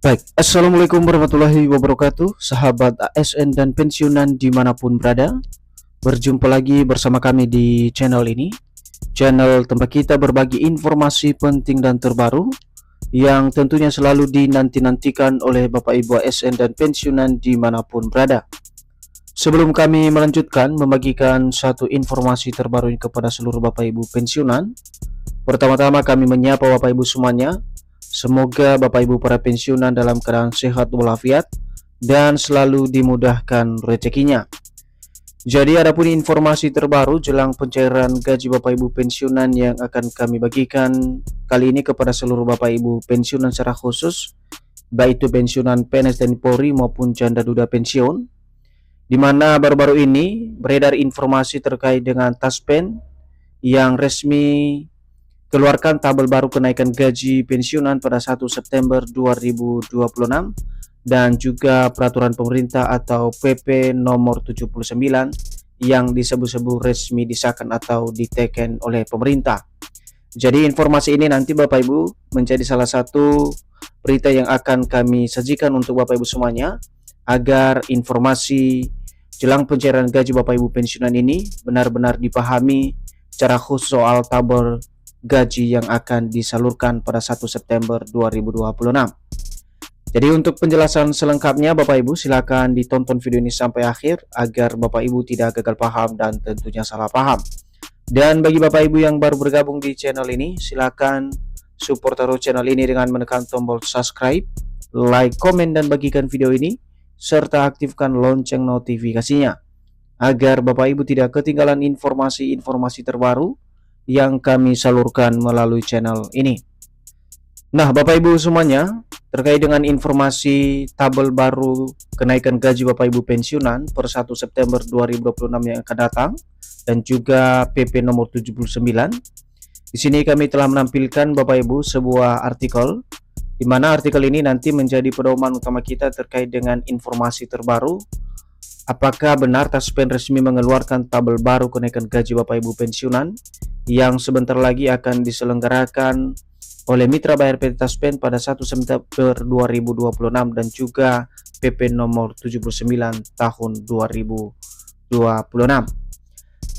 Baik, Assalamualaikum warahmatullahi wabarakatuh, sahabat ASN dan pensiunan dimanapun berada. Berjumpa lagi bersama kami di channel ini, channel tempat kita berbagi informasi penting dan terbaru yang tentunya selalu dinanti-nantikan oleh Bapak Ibu ASN dan pensiunan dimanapun berada. Sebelum kami melanjutkan membagikan satu informasi terbaru kepada seluruh Bapak Ibu pensiunan, pertama-tama kami menyapa Bapak Ibu semuanya. Semoga Bapak Ibu para pensiunan dalam keadaan sehat walafiat dan selalu dimudahkan rezekinya. Jadi adapun informasi terbaru jelang pencairan gaji Bapak Ibu pensiunan yang akan kami bagikan kali ini kepada seluruh Bapak Ibu pensiunan secara khusus, baik itu pensiunan PNS TNI Polri maupun janda duda pensiun, di mana baru-baru ini beredar informasi terkait dengan Taspen yang resmi keluarkan tabel baru kenaikan gaji pensiunan pada 1 September 2026 dan juga peraturan pemerintah atau PP nomor 79 yang disebut-sebut resmi disahkan atau diteken oleh pemerintah. Jadi informasi ini nanti Bapak Ibu menjadi salah satu berita yang akan kami sajikan untuk Bapak Ibu semuanya agar informasi jelang pencairan gaji Bapak Ibu pensiunan ini benar-benar dipahami secara khusus soal tabel gaji yang akan disalurkan pada 1 September 2026. Jadi untuk penjelasan selengkapnya Bapak Ibu silakan ditonton video ini sampai akhir agar Bapak Ibu tidak gagal paham dan tentunya salah paham. Dan bagi Bapak Ibu yang baru bergabung di channel ini, silakan support terus channel ini dengan menekan tombol subscribe, like, komen, dan bagikan video ini serta aktifkan lonceng notifikasinya agar Bapak Ibu tidak ketinggalan informasi-informasi terbaru yang kami salurkan melalui channel ini. Nah, Bapak Ibu semuanya, terkait dengan informasi tabel baru kenaikan gaji Bapak Ibu pensiunan per 1 September 2026 yang akan datang dan juga PP nomor 79. Di sini kami telah menampilkan Bapak Ibu sebuah artikel di mana artikel ini nanti menjadi pedoman utama kita terkait dengan informasi terbaru. Apakah benar Taspen resmi mengeluarkan tabel baru kenaikan gaji Bapak Ibu pensiunan yang sebentar lagi akan diselenggarakan oleh Mitra Bayar PT Taspen pada 1 September 2026 dan juga PP nomor 79 tahun 2026.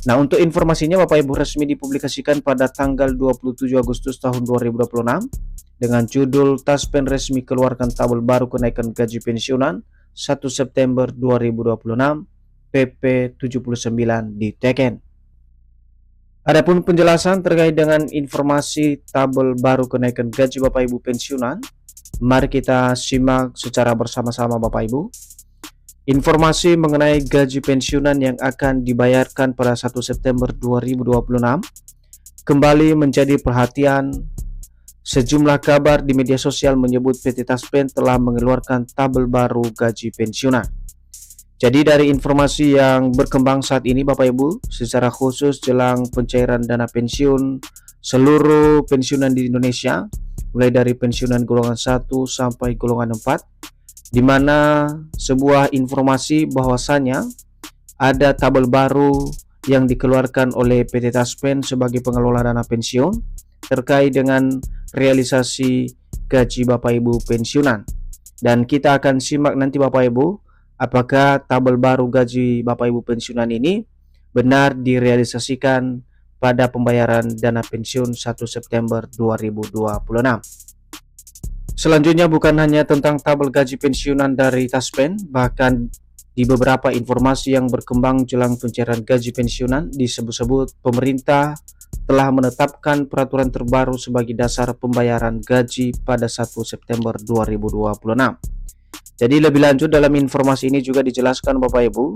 Nah, untuk informasinya Bapak Ibu resmi dipublikasikan pada tanggal 27 Agustus tahun 2026 dengan judul Taspen resmi keluarkan tabel baru kenaikan gaji pensiunan 1 September 2026 PP 79 diteken. Adapun penjelasan terkait dengan informasi tabel baru kenaikan gaji Bapak Ibu pensiunan, mari kita simak secara bersama-sama Bapak Ibu. Informasi mengenai gaji pensiunan yang akan dibayarkan pada 1 September 2026 kembali menjadi perhatian. Sejumlah kabar di media sosial menyebut PT Taspen telah mengeluarkan tabel baru gaji pensiunan. Jadi dari informasi yang berkembang saat ini Bapak Ibu, secara khusus jelang pencairan dana pensiun seluruh pensiunan di Indonesia, mulai dari pensiunan golongan 1 sampai golongan 4, di mana sebuah informasi bahwasanya ada tabel baru yang dikeluarkan oleh PT Taspen sebagai pengelola dana pensiun terkait dengan realisasi gaji Bapak Ibu pensiunan. Dan kita akan simak nanti Bapak Ibu apakah tabel baru gaji Bapak Ibu pensiunan ini benar direalisasikan pada pembayaran dana pensiun 1 September 2026. Selanjutnya bukan hanya tentang tabel gaji pensiunan dari Taspen, bahkan di beberapa informasi yang berkembang jelang pencairan gaji pensiunan disebut-sebut pemerintah telah menetapkan peraturan terbaru sebagai dasar pembayaran gaji pada 1 September 2026. Jadi lebih lanjut dalam informasi ini juga dijelaskan Bapak Ibu,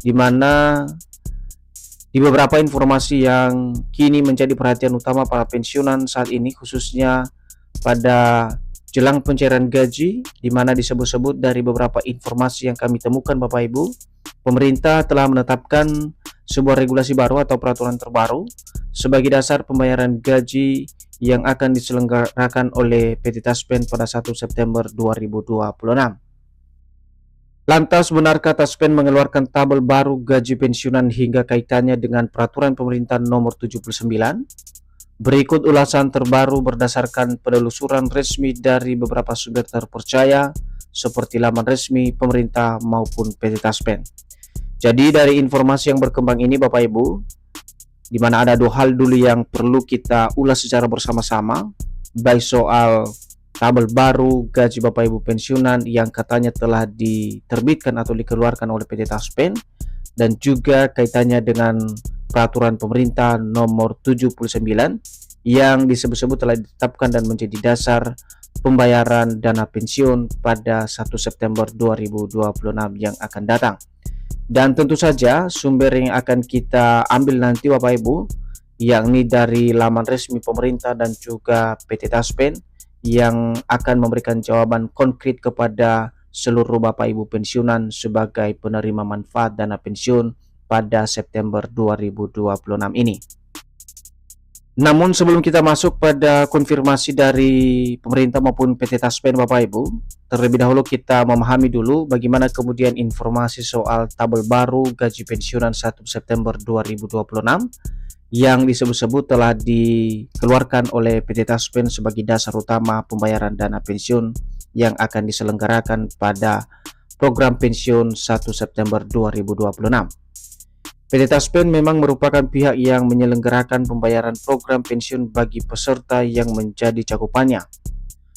di mana di beberapa informasi yang kini menjadi perhatian utama para pensiunan saat ini, khususnya pada jelang pencairan gaji, di mana disebut-sebut dari beberapa informasi yang kami temukan Bapak Ibu, pemerintah telah menetapkan sebuah regulasi baru atau peraturan terbaru sebagai dasar pembayaran gaji yang akan diselenggarakan oleh PT Taspen pada 1 September 2026. Lantas benarkah Taspen mengeluarkan tabel baru gaji pensiunan hingga kaitannya dengan peraturan pemerintah nomor 79? Berikut ulasan terbaru berdasarkan penelusuran resmi dari beberapa sumber terpercaya seperti laman resmi pemerintah maupun PT Taspen. Jadi dari informasi yang berkembang ini Bapak Ibu, di mana ada dua hal dulu yang perlu kita ulas secara bersama-sama, baik soal tabel baru gaji Bapak Ibu pensiunan yang katanya telah diterbitkan atau dikeluarkan oleh PT Taspen, dan juga kaitannya dengan peraturan pemerintah nomor 79 yang disebut-sebut telah ditetapkan dan menjadi dasar pembayaran dana pensiun pada 1 September 2026 yang akan datang. Dan tentu saja sumber yang akan kita ambil nanti Bapak Ibu, yakni dari laman resmi pemerintah dan juga PT Taspen yang akan memberikan jawaban konkret kepada seluruh Bapak Ibu pensiunan sebagai penerima manfaat dana pensiun pada September 2026 ini. Namun sebelum kita masuk pada konfirmasi dari pemerintah maupun PT Taspen Bapak Ibu, terlebih dahulu kita memahami dulu bagaimana kemudian informasi soal tabel baru gaji pensiunan 1 September 2026 yang disebut-sebut telah dikeluarkan oleh PT Taspen sebagai dasar utama pembayaran dana pensiun yang akan diselenggarakan pada program pensiun 1 September 2026. PT Taspen memang merupakan pihak yang menyelenggarakan pembayaran program pensiun bagi peserta yang menjadi cakupannya.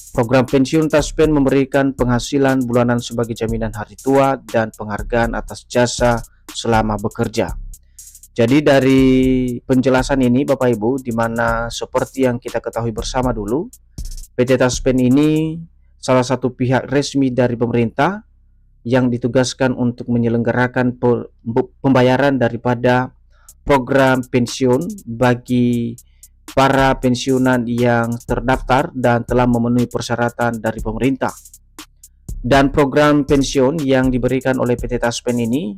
Program pensiun Taspen memberikan penghasilan bulanan sebagai jaminan hari tua dan penghargaan atas jasa selama bekerja. Jadi dari penjelasan ini Bapak Ibu, di mana seperti yang kita ketahui bersama dulu, PT Taspen ini salah satu pihak resmi dari pemerintah yang ditugaskan untuk menyelenggarakan pembayaran daripada program pensiun bagi para pensiunan yang terdaftar dan telah memenuhi persyaratan dari pemerintah. Dan program pensiun yang diberikan oleh PT Taspen ini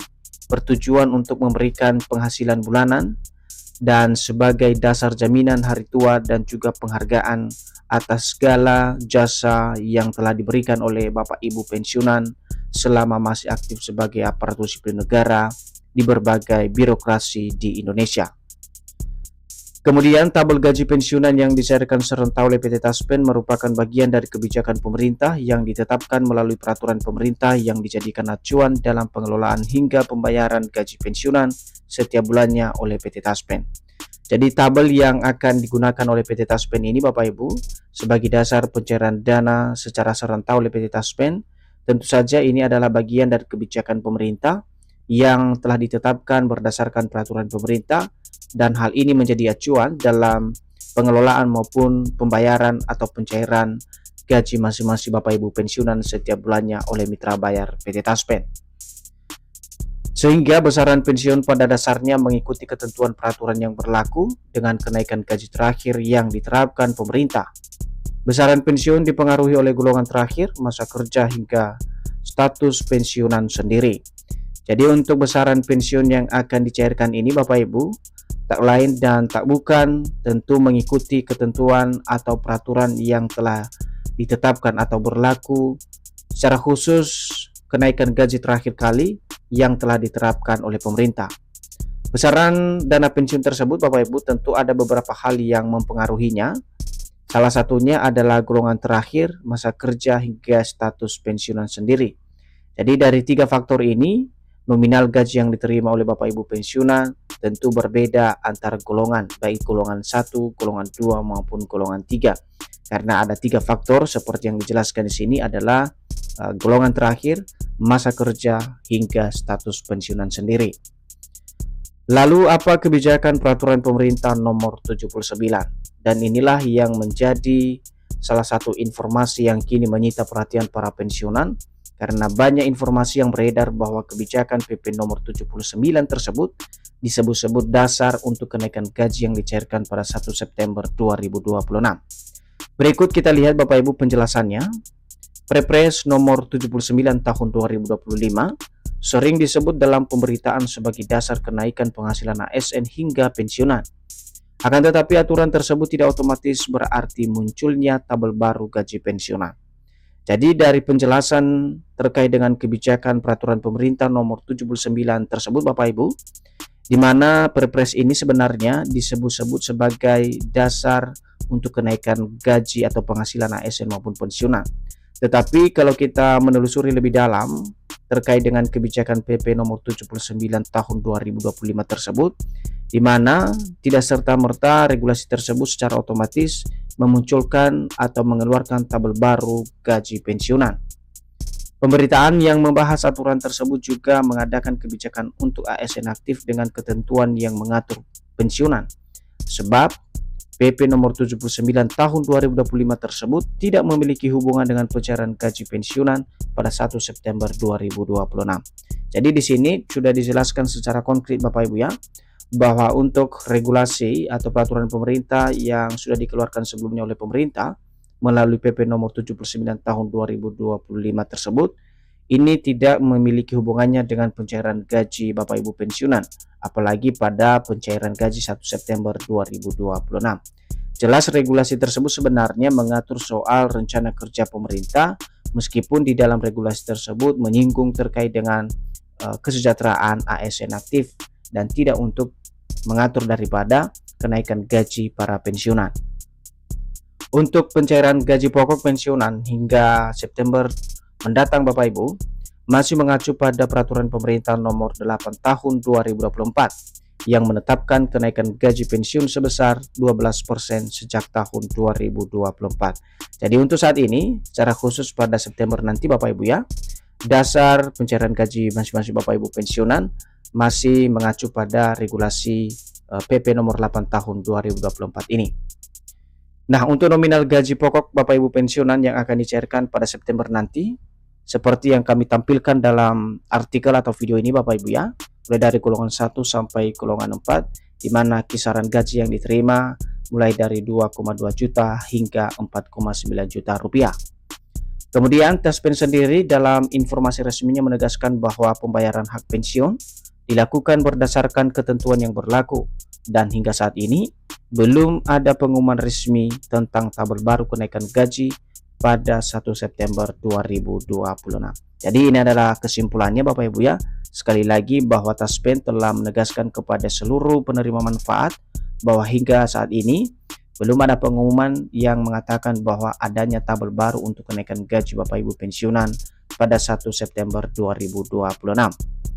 bertujuan untuk memberikan penghasilan bulanan dan sebagai dasar jaminan hari tua dan juga penghargaan atas segala jasa yang telah diberikan oleh Bapak Ibu pensiunan selama masih aktif sebagai aparatur sipil negara di berbagai birokrasi di Indonesia. Kemudian tabel gaji pensiunan yang dicairkan serentak oleh PT Taspen merupakan bagian dari kebijakan pemerintah yang ditetapkan melalui peraturan pemerintah yang dijadikan acuan dalam pengelolaan hingga pembayaran gaji pensiunan setiap bulannya oleh PT Taspen. Jadi tabel yang akan digunakan oleh PT Taspen ini Bapak Ibu sebagai dasar pencairan dana secara serentak oleh PT Taspen, tentu saja ini adalah bagian dari kebijakan pemerintah yang telah ditetapkan berdasarkan peraturan pemerintah, dan hal ini menjadi acuan dalam pengelolaan maupun pembayaran atau pencairan gaji masing-masing Bapak Ibu pensiunan setiap bulannya oleh mitra bayar PT Taspen. Sehingga besaran pensiun pada dasarnya mengikuti ketentuan peraturan yang berlaku dengan kenaikan gaji terakhir yang diterapkan pemerintah. Besaran pensiun dipengaruhi oleh golongan terakhir, masa kerja, hingga status pensiunan sendiri. Jadi untuk besaran pensiun yang akan dicairkan ini Bapak Ibu, tak lain dan tak bukan tentu mengikuti ketentuan atau peraturan yang telah ditetapkan atau berlaku, secara khusus kenaikan gaji terakhir kali yang telah diterapkan oleh pemerintah. Besaran dana pensiun tersebut Bapak Ibu tentu ada beberapa hal yang mempengaruhinya. Salah satunya adalah golongan terakhir, masa kerja, hingga status pensiunan sendiri. Jadi dari tiga faktor ini, nominal gaji yang diterima oleh Bapak Ibu pensiunan tentu berbeda antar golongan, baik golongan 1, golongan 2 maupun golongan 3. Karena ada tiga faktor seperti yang dijelaskan di sini adalah golongan terakhir, masa kerja, hingga status pensiunan sendiri. Lalu apa kebijakan peraturan pemerintah nomor 79? Dan inilah yang menjadi salah satu informasi yang kini menyita perhatian para pensiunan, karena banyak informasi yang beredar bahwa kebijakan PP nomor 79 tersebut disebut-sebut dasar untuk kenaikan gaji yang dicairkan pada 1 September 2026. Berikut kita lihat Bapak Ibu penjelasannya. Perpres nomor 79 tahun 2025 sering disebut dalam pemberitaan sebagai dasar kenaikan penghasilan ASN hingga pensiunan. Akan tetapi aturan tersebut tidak otomatis berarti munculnya tabel baru gaji pensiunan. Jadi dari penjelasan terkait dengan kebijakan peraturan pemerintah nomor 79 tersebut Bapak Ibu, di mana Perpres ini sebenarnya disebut-sebut sebagai dasar untuk kenaikan gaji atau penghasilan ASN maupun pensiunan. Tetapi kalau kita menelusuri lebih dalam terkait dengan kebijakan PP nomor 79 tahun 2025 tersebut, di mana tidak serta-merta regulasi tersebut secara otomatis memunculkan atau mengeluarkan tabel baru gaji pensiunan. Pemberitaan yang membahas aturan tersebut juga mengadakan kebijakan untuk ASN aktif dengan ketentuan yang mengatur pensiunan. Sebab PP nomor 79 tahun 2025 tersebut tidak memiliki hubungan dengan pencairan gaji pensiunan pada 1 September 2026. Jadi di sini sudah dijelaskan secara konkret Bapak Ibu ya, bahwa untuk regulasi atau peraturan pemerintah yang sudah dikeluarkan sebelumnya oleh pemerintah melalui PP nomor 79 tahun 2025 tersebut, ini tidak memiliki hubungannya dengan pencairan gaji Bapak Ibu pensiunan, apalagi pada pencairan gaji 1 September 2026. Jelas regulasi tersebut sebenarnya mengatur soal rencana kerja pemerintah, meskipun di dalam regulasi tersebut menyinggung terkait dengan kesejahteraan ASN aktif dan tidak untuk mengatur daripada kenaikan gaji para pensiunan. Untuk pencairan gaji pokok pensiunan hingga September mendatang Bapak Ibu masih mengacu pada peraturan pemerintah nomor 8 tahun 2024 yang menetapkan kenaikan gaji pensiun sebesar 12% sejak tahun 2024. Jadi untuk saat ini secara khusus pada September nanti Bapak Ibu ya, dasar pencairan gaji masing-masing Bapak Ibu pensiunan masih mengacu pada regulasi PP nomor 8 tahun 2024 ini. Nah, untuk nominal gaji pokok Bapak Ibu pensiunan yang akan dicairkan pada September nanti, seperti yang kami tampilkan dalam artikel atau video ini Bapak Ibu ya, mulai dari golongan 1 sampai golongan 4, di mana kisaran gaji yang diterima mulai dari 2,2 juta hingga 4,9 juta rupiah. Kemudian Taspen sendiri dalam informasi resminya menegaskan bahwa pembayaran hak pensiun dilakukan berdasarkan ketentuan yang berlaku, dan hingga saat ini belum ada pengumuman resmi tentang tabel baru kenaikan gaji pada 1 September 2026. Jadi ini adalah kesimpulannya Bapak Ibu ya. Sekali lagi bahwa Taspen telah menegaskan kepada seluruh penerima manfaat bahwa hingga saat ini belum ada pengumuman yang mengatakan bahwa adanya tabel baru untuk kenaikan gaji Bapak Ibu pensiunan pada 1 September 2026.